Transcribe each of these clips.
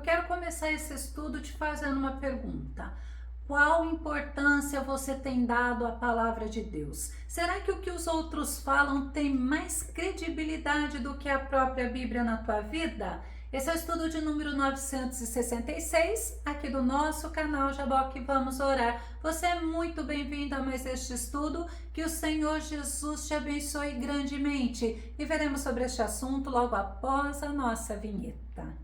quero começar esse estudo te fazendo uma pergunta. Qual importância você tem dado à palavra de Deus? Será que o que os outros falam tem mais credibilidade do que a própria Bíblia na tua vida? Esse é o estudo de número 966, aqui do nosso canal Jaboque Vamos Orar. Você é muito bem-vindo a mais este estudo, que o Senhor Jesus te abençoe grandemente. E veremos sobre este assunto logo após a nossa vinheta.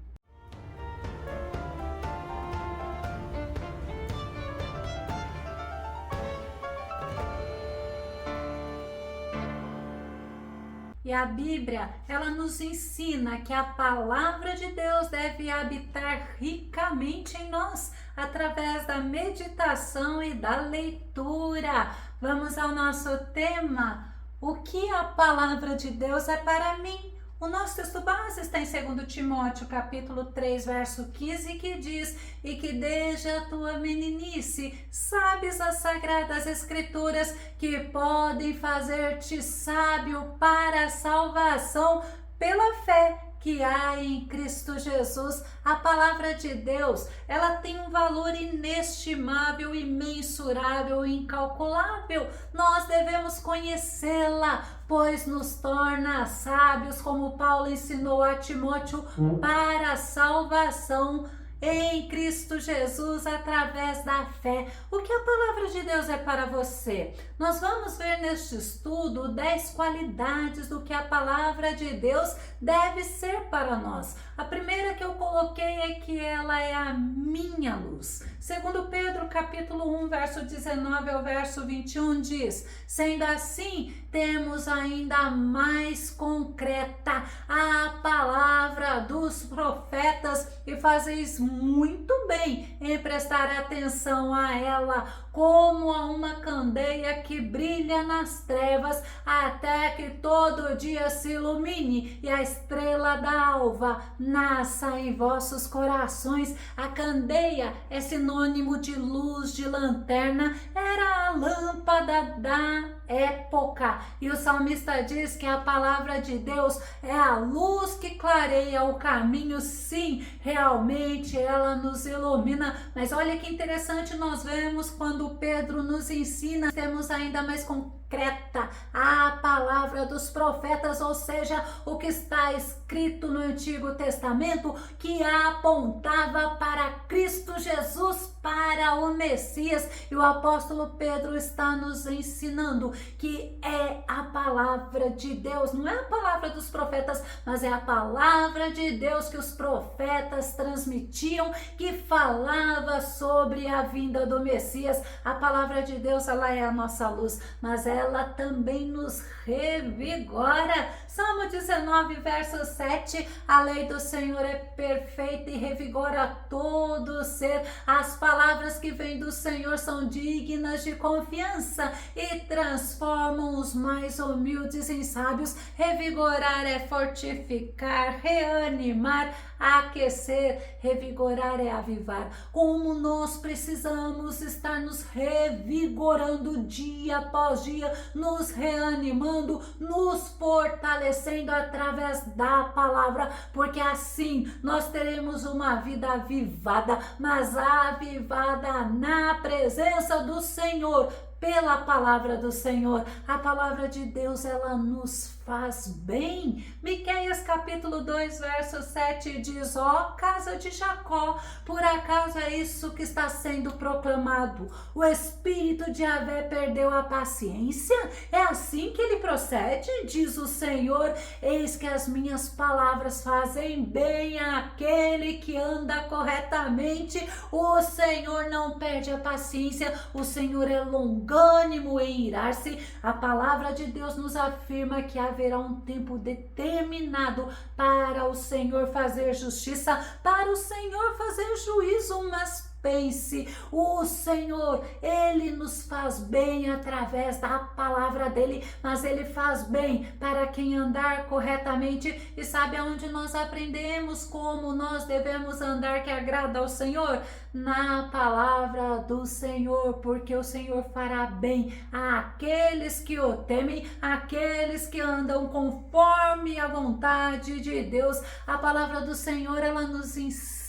E a Bíblia, ela nos ensina que a palavra de Deus deve habitar ricamente em nós, através da meditação e da leitura. Vamos ao nosso tema: o que a palavra de Deus é para mim? O nosso texto base está em 2 Timóteo, capítulo 3, verso 15, que diz: e que desde a tua meninice sabes as sagradas escrituras, que podem fazer-te sábio para a salvação pela fé que há em Cristo Jesus. A palavra de Deus, ela tem um valor inestimável, imensurável, incalculável. Nós devemos conhecê-la, pois nos torna sábios, como Paulo ensinou a Timóteo, para a salvação em Cristo Jesus, através da fé. O que a palavra de Deus é para você? Nós vamos ver neste estudo 10 qualidades do que a palavra de Deus deve ser para nós. A primeira que eu coloquei é que ela é a minha luz. Segundo Pedro, capítulo 1, verso 19 ao verso 21 diz: sendo assim, temos ainda mais concreta a palavra dos profetas, e fazeis muito bem em prestar atenção a ela, como a uma candeia que brilha nas trevas, até que todo dia se ilumine e a estrela da alva nasça em vossos corações. A candeia é sinônimo de luz, de lanterna, era a lâmpada da época, e o salmista diz que a palavra de Deus é a luz que clareia o caminho. Sim, realmente ela nos ilumina. Mas olha que interessante, nós vemos quando Pedro nos ensina, temos ainda mais concreta a palavra dos profetas, ou seja, o que está escrito no Antigo Testamento, que apontava para Cristo Jesus, para o Messias. E o apóstolo Pedro está nos ensinando que é a palavra de Deus, não é a palavra dos profetas, mas é a palavra de Deus que os profetas transmitiam, que falava sobre a vinda do Messias. A palavra de Deus, ela é a nossa luz, mas ela também nos revigora. Salmo 19, verso 7, a lei do Senhor é perfeita e revigora todo o ser. As palavras que vêm do Senhor são dignas de confiança e transformam os mais humildes em sábios. Revigorar é fortificar, reanimar, aquecer. Revigorar é avivar. Como nós precisamos estar nos revigorando dia após dia, nos reanimando, nos fortalecendo através da palavra, porque assim nós teremos uma vida avivada, mas avivada na presença do Senhor, pela palavra do Senhor. A palavra de Deus, ela nos faz bem. Miqueias capítulo 2, verso 7 diz: ó casa de Jacó, por acaso é isso que está sendo proclamado? O espírito de Yahvé perdeu a paciência? É assim que ele procede? Diz o Senhor: eis que as minhas palavras fazem bem àquele que anda corretamente. O Senhor não perde a paciência, o Senhor é longânimo em irar-se. A palavra de Deus nos afirma que haverá um tempo determinado para o Senhor fazer justiça, para o Senhor fazer juízo, mas pense, o Senhor, Ele nos faz bem através da palavra dEle, mas Ele faz bem para quem andar corretamente. E sabe aonde nós aprendemos como nós devemos andar que agrada ao Senhor? Na palavra do Senhor, porque o Senhor fará bem àqueles que o temem, àqueles que andam conforme a vontade de Deus. A palavra do Senhor, ela nos ensina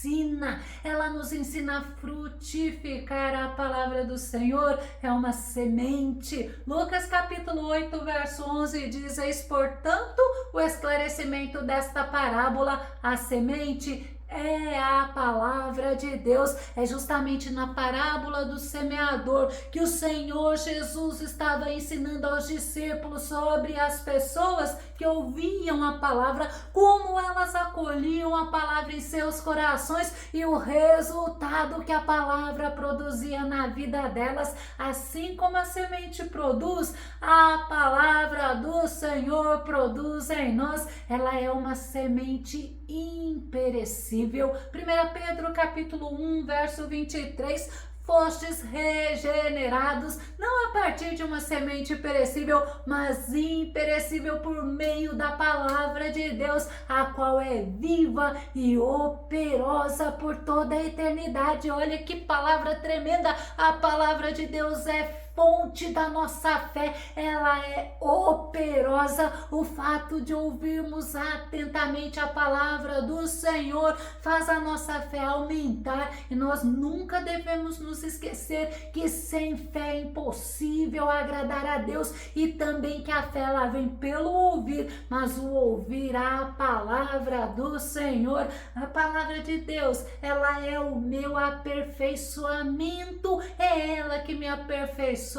ela nos ensina a frutificar. A palavra do Senhor é uma semente. Lucas capítulo 8, verso 11 diz: eis, portanto, o esclarecimento desta parábola, a semente é a palavra de Deus. É justamente na parábola do semeador que o Senhor Jesus estava ensinando aos discípulos sobre as pessoas que ouviam a palavra, como elas acolhiam a palavra em seus corações e o resultado que a palavra produzia na vida delas. Assim como a semente produz, a palavra do Senhor produz em nós. Ela é uma semente imperecível. 1 Pedro capítulo 1, verso 23, fostes regenerados, não a partir de uma semente perecível, mas imperecível por meio da palavra de Deus, a qual é viva e operosa por toda a eternidade. Olha que palavra tremenda! A palavra de Deus é fonte da nossa fé, ela é operosa. O fato de ouvirmos atentamente a palavra do Senhor faz a nossa fé aumentar, e nós nunca devemos nos esquecer que sem fé é impossível agradar a Deus, e também que a fé ela vem pelo ouvir, mas o ouvir a palavra do Senhor. A palavra de Deus, ela é o meu aperfeiçoamento, é ela que me aperfeiçoa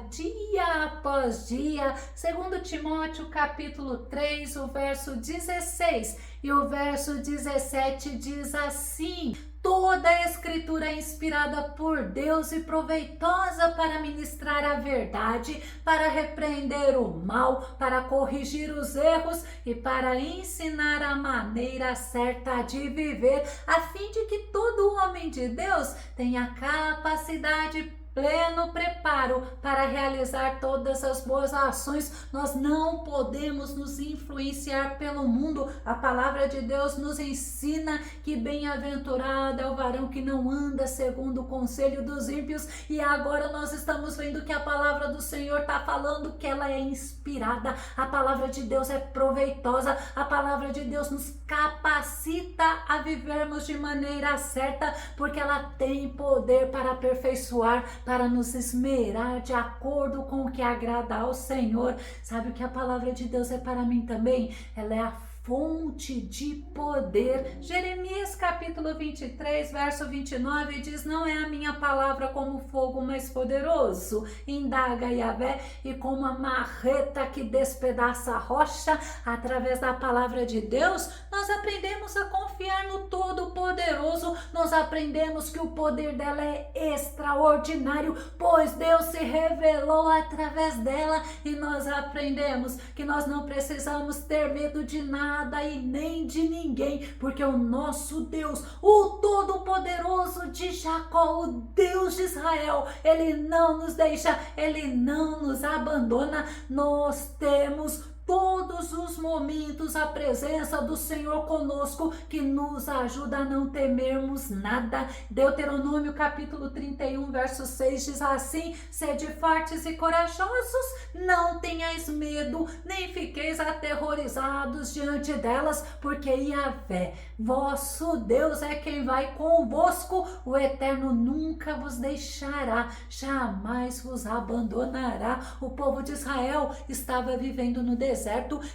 dia após dia. 2 Timóteo capítulo 3, o verso 16 e o verso 17 diz assim: toda a escritura é inspirada por Deus e proveitosa para ministrar a verdade, para repreender o mal, para corrigir os erros e para ensinar a maneira certa de viver, a fim de que todo homem de Deus tenha capacidade, pleno preparo para realizar todas as boas ações. Nós não podemos nos influenciar pelo mundo. A palavra de Deus nos ensina que bem-aventurado é o varão que não anda segundo o conselho dos ímpios, e agora nós estamos vendo que a palavra do Senhor está falando que ela é inspirada. A palavra de Deus é proveitosa, a palavra de Deus nos capacita a vivermos de maneira certa, porque ela tem poder para aperfeiçoar, para nos esmerar de acordo com o que agrada ao Senhor. Sabe o que a palavra de Deus é para mim também? Ela é a fonte de poder. Jeremias capítulo 23, verso 29 diz: não é a minha palavra como fogo mais poderoso, indaga Yahvé, e como a marreta que despedaça a rocha. Através da palavra de Deus, nós aprendemos a confiar no Todo-Poderoso, nós aprendemos que o poder dela é extraordinário, pois Deus se revelou através dela, e nós aprendemos que nós não precisamos ter medo de nada e nem de ninguém, porque o nosso Deus, o Todo-Poderoso de Jacó, o Deus de Israel, ele não nos deixa, ele não nos abandona. Nós temos todos os momentos a presença do Senhor conosco, que nos ajuda a não temermos nada. Deuteronômio capítulo 31, verso 6 diz assim: sede fortes e corajosos, não tenhais medo, nem fiqueis aterrorizados diante delas, porque Yahvé, vosso Deus, é quem vai convosco, o Eterno nunca vos deixará, jamais vos abandonará. O povo de Israel estava vivendo no deserto,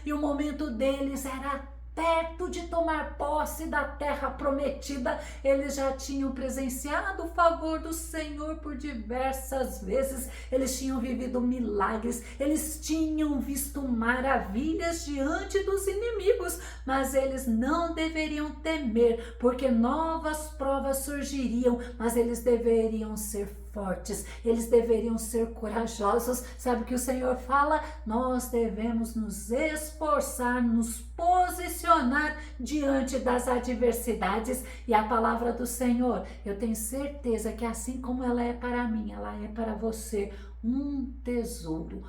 e o momento deles era perto de tomar posse da terra prometida. Eles já tinham presenciado o favor do Senhor por diversas vezes, eles tinham vivido milagres, eles tinham visto maravilhas diante dos inimigos, mas eles não deveriam temer, porque novas provas surgiriam, mas eles deveriam ser fortes, eles deveriam ser corajosos. Sabe o que o Senhor fala? Nós devemos nos esforçar, nos posicionar diante das adversidades, e a palavra do Senhor, eu tenho certeza que assim como ela é para mim, ela é para você. um tesouro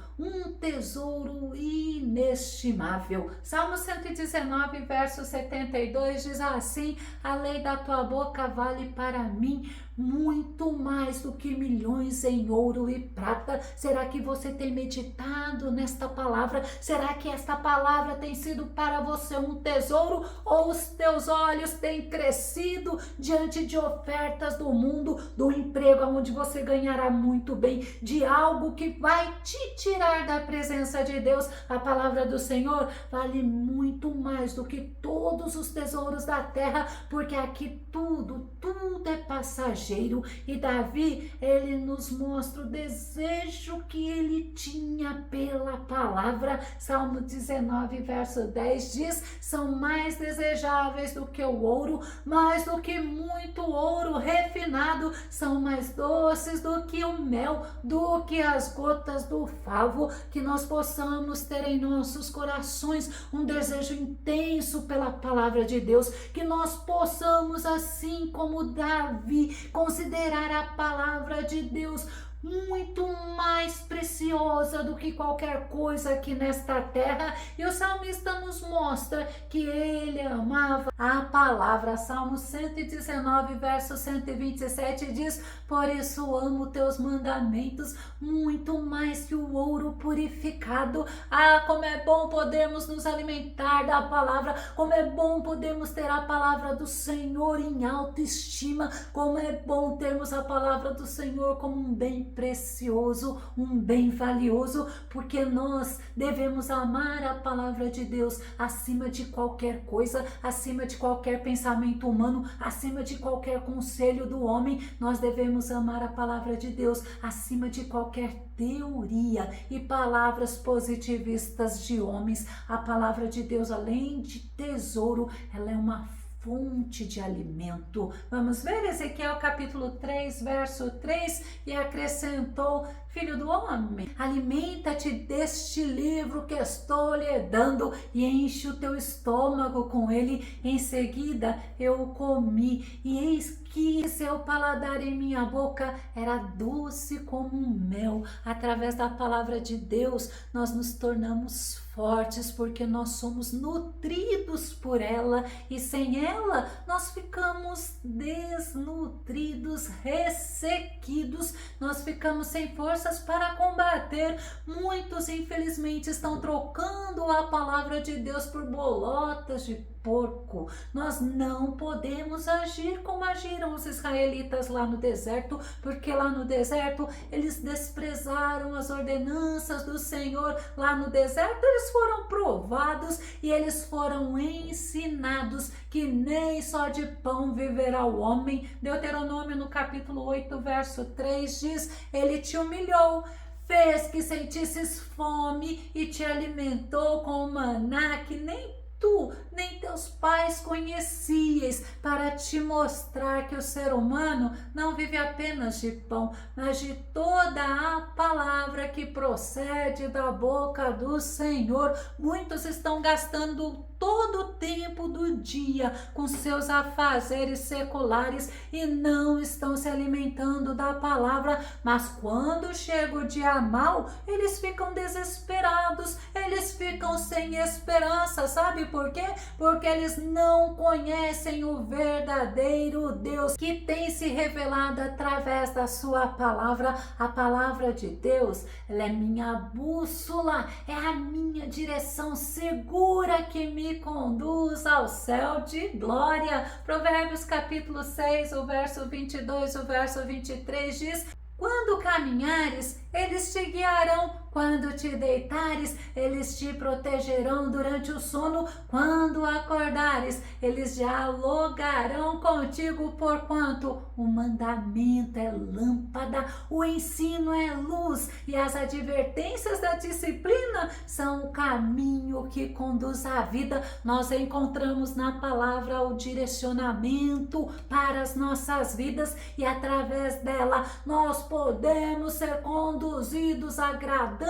inestimável. Salmo 119, verso 72 diz assim: a lei da tua boca vale para mim muito mais do que milhões em ouro e prata. Será que você tem meditado nesta palavra? Será que esta palavra tem sido para você um tesouro, ou os teus olhos têm crescido diante de ofertas do mundo, do emprego onde você ganhará muito bem, de algo que vai te tirar da presença de Deus? A palavra do Senhor vale muito mais do que todos os tesouros da terra, porque aqui tudo é passageiro. E Davi, ele nos mostra o desejo que ele tinha pela palavra. Salmo 19, verso 10 diz: são mais desejáveis do que o ouro, mais do que muito ouro refinado, são mais doces do que o mel, do que as gotas do favo. Que nós possamos ter em nossos corações um desejo intenso pela palavra de Deus, que nós possamos, assim como Davi, considerar a palavra de Deus muito mais preciosa do que qualquer coisa aqui nesta terra. E o salmista nos mostra que ele amava a palavra. Salmo 119, verso 127 diz: por isso amo teus mandamentos muito mais que o ouro purificado. Ah, como é bom podermos nos alimentar da palavra, como é bom podermos ter a palavra do Senhor em autoestima, como é bom termos a palavra do Senhor como um bem precioso, um bem valioso, porque nós devemos amar a palavra de Deus acima de qualquer coisa, acima de qualquer pensamento humano, acima de qualquer conselho do homem. Nós devemos amar a palavra de Deus acima de qualquer teoria e palavras positivistas de homens. A palavra de Deus, além de tesouro, ela é uma fonte de alimento. Vamos ver Ezequiel capítulo 3, verso 3, e acrescentou: filho do homem, alimenta-te deste livro que estou lhe dando e enche o teu estômago com ele. Em seguida eu o comi, e eis que seu paladar em minha boca era doce como um mel. Através da palavra de Deus, nós nos tornamos fortes, porque nós somos nutridos por ela, e sem ela nós ficamos desnutridos, ressequidos, nós ficamos sem forças para combater. Muitos, infelizmente, estão trocando a palavra de Deus por bolotas de porco. Nós não podemos agir como agiram os israelitas lá no deserto, porque lá no deserto eles desprezaram as ordenanças do Senhor. Lá no deserto eles foram provados e eles foram ensinados que nem só de pão viverá o homem. Deuteronômio no capítulo 8, verso 3 diz: ele te humilhou, fez que sentisses fome e te alimentou com o maná que nem tu nem teus pais conhecias, para te mostrar que o ser humano não vive apenas de pão, mas de toda a palavra que procede da boca do Senhor. Muitos estão gastando todo o tempo do dia com seus afazeres seculares e não estão se alimentando da palavra, mas quando chega o dia mau, eles ficam desesperados, eles ficam sem esperança. Sabe por quê? Porque eles não conhecem o verdadeiro Deus que tem se revelado através da sua palavra. A palavra de Deus, ela é minha bússola, é a minha direção segura que me conduz ao céu de glória. Provérbios capítulo 6, o verso 22, o verso 23 diz: quando caminhares, eles te guiarão. Quando te deitares, eles te protegerão durante o sono. Quando acordares, eles dialogarão contigo, porquanto o mandamento é lâmpada, o ensino é luz, e as advertências da disciplina são o caminho que conduz à vida. Nós encontramos na palavra o direcionamento para as nossas vidas, e através dela nós podemos ser conduzidos agradando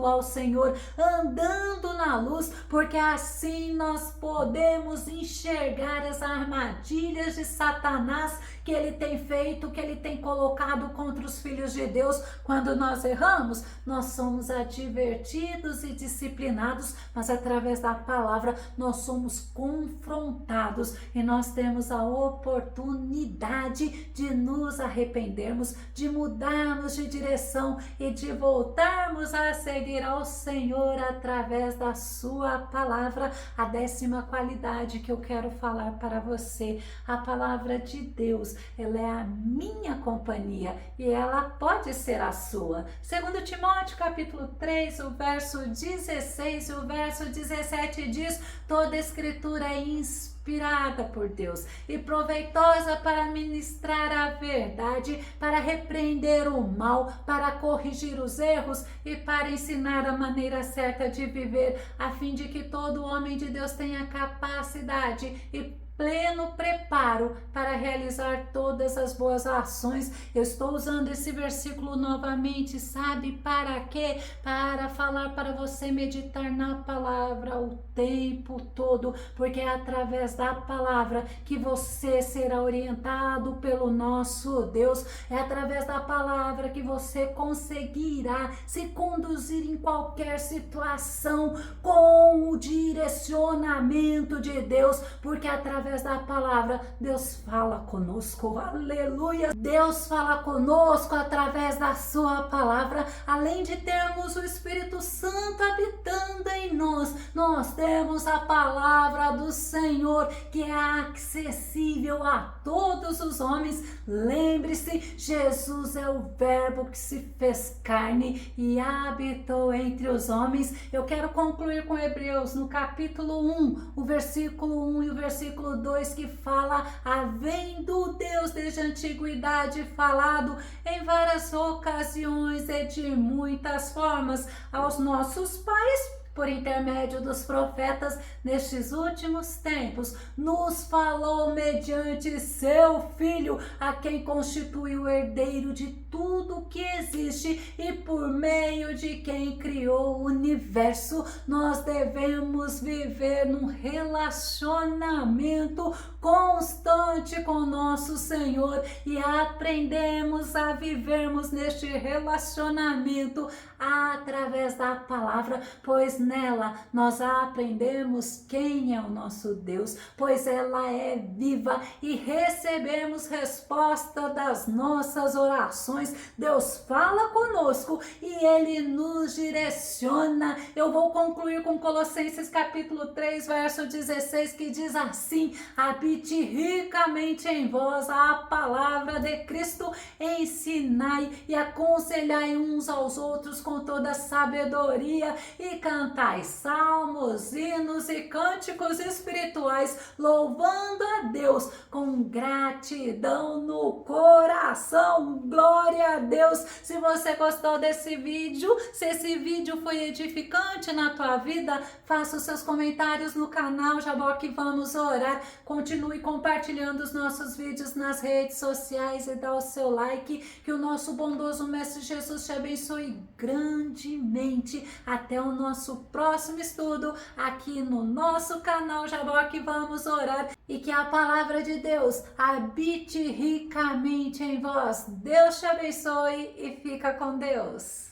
ao Senhor, andando na luz, porque assim nós podemos enxergar as armadilhas de Satanás que que ele tem feito, que ele tem colocado contra os filhos de Deus. Quando nós erramos, nós somos advertidos e disciplinados, mas através da palavra nós somos confrontados e nós temos a oportunidade de nos arrependermos, de mudarmos de direção e de voltarmos a seguir ao Senhor através da sua palavra. A 10ª qualidade que eu quero falar para você: a palavra de Deus, ela é a minha companhia e ela pode ser a sua. 2 Timóteo capítulo 3, o verso 16 e o verso 17 diz: toda escritura é inspirada por Deus e proveitosa para ministrar a verdade, para repreender o mal, para corrigir os erros e para ensinar a maneira certa de viver, a fim de que todo homem de Deus tenha capacidade e pleno preparo para realizar todas as boas ações. Eu estou usando esse versículo novamente, sabe para quê? Para falar para você meditar na palavra o tempo todo, porque é através da palavra que você será orientado pelo nosso Deus, é através da palavra que você conseguirá se conduzir em qualquer situação com o direcionamento de Deus, porque através da palavra Deus fala conosco, aleluia. Deus fala conosco através da sua palavra. Além de termos o Espírito Santo habitando em nós, nós temos a palavra do Senhor, que é acessível a todos os homens. Lembre-se, Jesus é o verbo que se fez carne e habitou entre os homens. Eu quero concluir com Hebreus no capítulo 1, o versículo 1 e o versículo 2, que fala: havendo Deus desde a antiguidade falado em várias ocasiões e de muitas formas aos nossos pais por intermédio dos profetas, nestes últimos tempos nos falou mediante seu Filho, a quem constituiu o herdeiro de tudo que existe e por meio de quem criou o universo. Nós devemos viver num relacionamento constante com nosso Senhor e aprendemos a vivermos neste relacionamento através da palavra, pois nela nós aprendemos quem é o nosso Deus, pois ela é viva e recebemos resposta das nossas orações. Deus fala conosco e Ele nos direciona. Eu vou concluir com Colossenses capítulo 3, verso 16, que diz assim: habite ricamente em vós a palavra de Cristo, ensinai e aconselhai uns aos outros com toda sabedoria e cantai salmos, hinos e cânticos espirituais, louvando a Deus com gratidão no coração. Glória a Deus! Se você gostou desse vídeo, se esse vídeo foi edificante na tua vida, faça os seus comentários no canal Jaboque Vamos Orar. Continue compartilhando os nossos vídeos nas redes sociais e dá o seu like. Que o nosso bondoso Mestre Jesus te abençoe grandemente. Até o nosso próximo estudo aqui no nosso canal Jaboque Vamos Orar. E que a palavra de Deus habite ricamente em vós. Deus te abençoe e fica com Deus.